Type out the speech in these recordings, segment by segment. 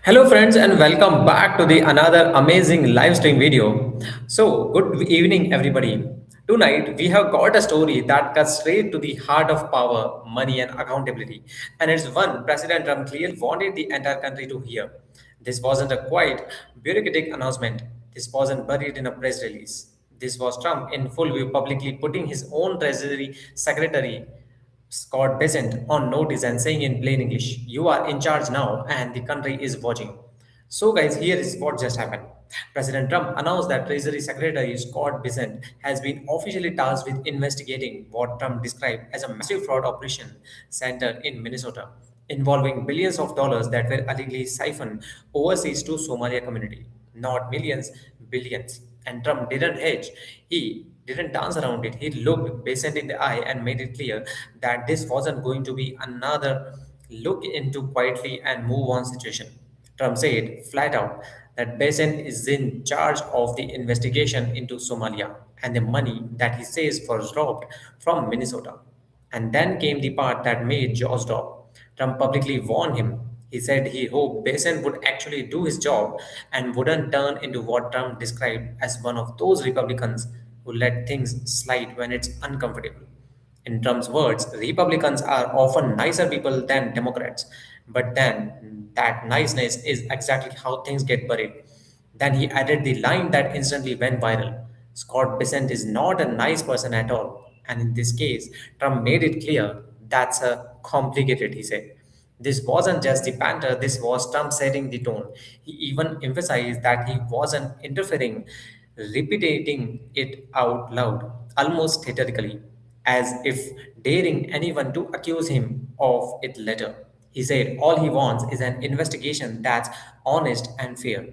Hello friends and welcome back to the another amazing live stream video. So, good evening everybody. Tonight we have got a story that cuts straight to the heart of power, money and accountability. And it's one President Trump clearly wanted the entire country to hear. This wasn't a quiet bureaucratic announcement. This wasn't buried in a press release. This was Trump in full view publicly putting his own Treasury Secretary Scott Besant on notice and saying in plain English, "You are in charge now and the country is watching." So, guys, here is what just happened. President Trump announced that Treasury Secretary Scott Besant has been officially tasked with investigating what Trump described as a massive fraud operation centered in Minnesota, involving billions of dollars that were allegedly siphoned overseas to Somalia community. Not millions, billions. And Trump didn't hedge. He didn't dance around it. He looked Besant in the eye and made it clear that this wasn't going to be another look into quietly and move on situation. Trump said flat out that Besant is in charge of the investigation into Somalia and the money that he says was robbed from Minnesota. And then came the part that made jaws drop. Trump publicly warned him. He said he hoped Besant would actually do his job and wouldn't turn into what Trump described as one of those Republicans who let things slide when it's uncomfortable. In Trump's words, Republicans are often nicer people than Democrats, but then that niceness is exactly how things get buried. Then he added the line that instantly went viral: Scott Bessent is not a nice person at all. And in this case, Trump made it clear that's a complicated, he said. This wasn't just the banter, this was Trump setting the tone. He even emphasized that he wasn't interfering, repeating it out loud, almost theatrically, as if daring anyone to accuse him of it later. He said all he wants is an investigation that's honest and fair.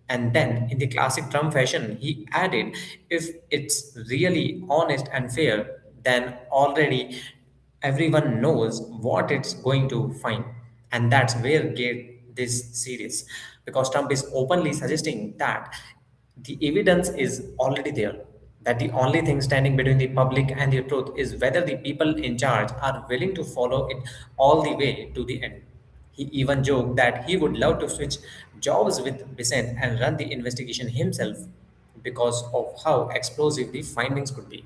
And then, in the classic Trump fashion, he added, if it's really honest and fair, then already everyone knows what it's going to find. And that's where get this serious. Because Trump is openly suggesting that the evidence is already there, that the only thing standing between the public and the truth is whether the people in charge are willing to follow it all the way to the end. He even joked that he would love to switch jobs with Bissett and run the investigation himself because of how explosive the findings could be.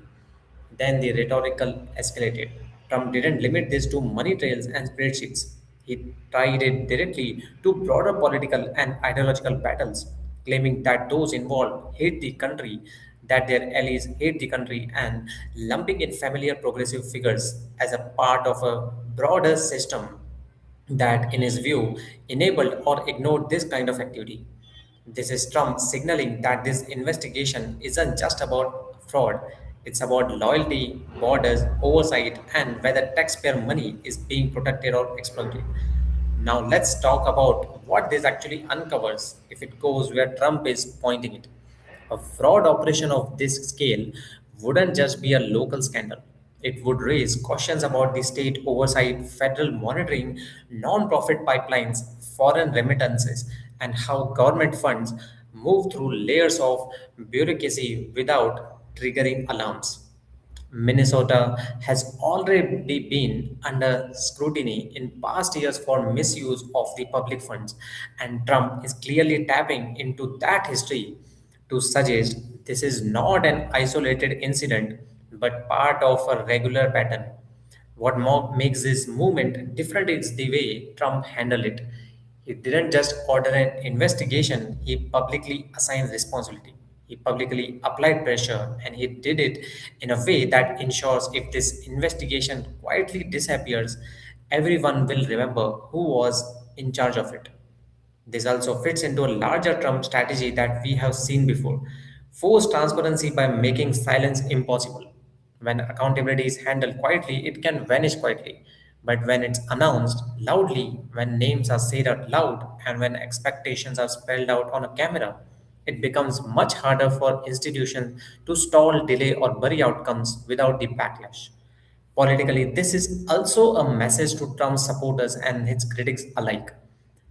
Then the rhetorical escalated. Trump didn't limit this to money trails and spreadsheets. He tied it directly to broader political and ideological battles, claiming that those involved hate the country, that their allies hate the country, and lumping in familiar progressive figures as a part of a broader system that, in his view, enabled or ignored this kind of activity. This is Trump signaling that this investigation isn't just about fraud, it's about loyalty, borders, oversight, and whether taxpayer money is being protected or exploited. Now, let's talk about what this actually uncovers if it goes where Trump is pointing it. A fraud operation of this scale wouldn't just be a local scandal. It would raise questions about the state oversight, federal monitoring, non-profit pipelines, foreign remittances, and how government funds move through layers of bureaucracy without triggering alarms. Minnesota has already been under scrutiny in past years for misuse of the public funds, and Trump is clearly tapping into that history to suggest this is not an isolated incident but part of a regular pattern. What makes this movement different is the way Trump handled it. He didn't just order an investigation, he publicly assigned responsibility. He publicly applied pressure, and he did it in a way that ensures if this investigation quietly disappears, everyone will remember who was in charge of it. This also fits into a larger Trump strategy that we have seen before: force transparency by making silence impossible. When accountability is handled quietly, it can vanish quietly. But when it's announced loudly, when names are said out loud, and when expectations are spelled out on a camera, it becomes much harder for institutions to stall, delay, or bury outcomes without the backlash. Politically, this is also a message to Trump's supporters and his critics alike.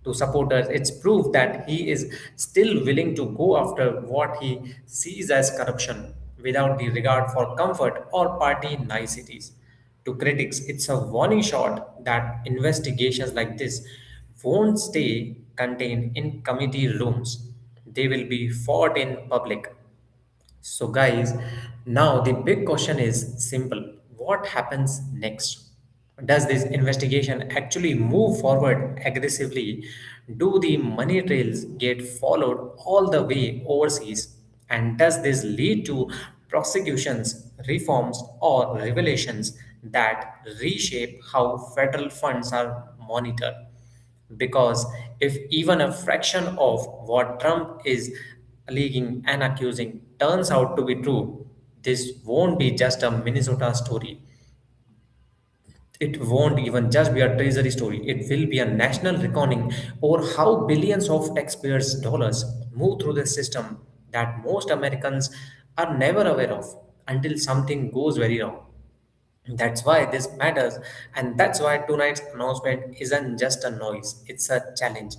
To supporters, it's proof that he is still willing to go after what he sees as corruption without the regard for comfort or party niceties. To critics, it's a warning shot that investigations like this won't stay contained in committee rooms. They will be fought in public. So, guys, now the big question is simple: what happens next? Does this investigation actually move forward aggressively? Do the money trails get followed all the way overseas? And does this lead to prosecutions, reforms, or revelations that reshape how federal funds are monitored? Because if even a fraction of what Trump is alleging and accusing turns out to be true, this won't be just a Minnesota story. It won't even just be a treasury story. It will be a national reckoning over how billions of taxpayers' dollars move through the system that most Americans are never aware of until something goes very wrong. That's why this matters, and that's why tonight's announcement isn't just a noise, it's a challenge.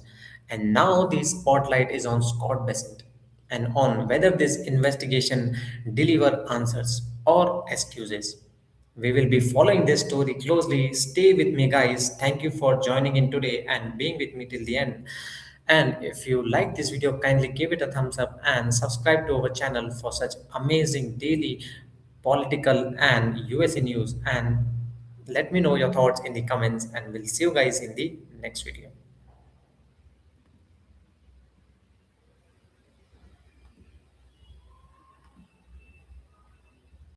And now the spotlight is on Scott Bessent and on whether this investigation deliver answers or excuses. We will be following this story closely. Stay with me, guys. Thank you for joining in today and being with me till the end. And if you like this video, kindly give it a thumbs up and subscribe to our channel for such amazing daily political and USA news. And let me know your thoughts in the comments, and we'll see you guys in the next video.